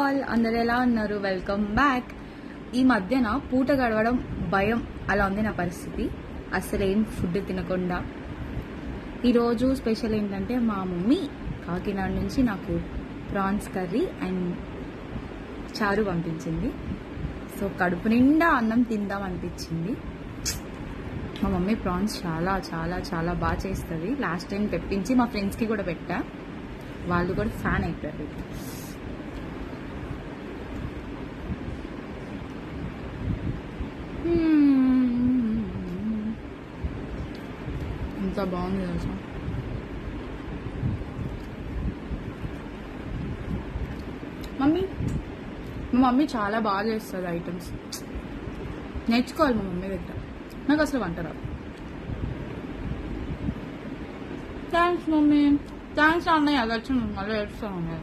All అందరు ఎలా ఉన్నారు? Welcome back. ఈ మధ్యన పూట గడవడం భయం అలా ఉంది నా పరిస్థితి. అసలు ఏం ఫుడ్ తినకుండా. ఈరోజు స్పెషల్ ఏంటంటే మా మమ్మీ కాకినాడ నుంచి నాకు ప్రాన్స్ కర్రీ అండ్ చారు పంపించింది. సో కడుపు నిండా అన్నం తిందాం అనిపించింది. మా మమ్మీ ప్రాన్స్ చాలా చాలా చాలా బాగా చేస్తుంది. లాస్ట్ టైం తెప్పించి మా ఫ్రెండ్స్కి కూడా పెట్టా, వాళ్ళు కూడా ఫ్యాన్ అయిపోయారు. ఎంత బాగుంది తెలుసా. మా మమ్మీ చాలా బాగా చేస్తుంది ఐటమ్స్. నేర్చుకోవాలి మా మమ్మీ దగ్గర. నాకు అసలు వంట రాదు. Thanks mummy. థ్యాంక్స్ అన్నయ్య. అది వచ్చి మళ్ళీ ఏడుస్తాను.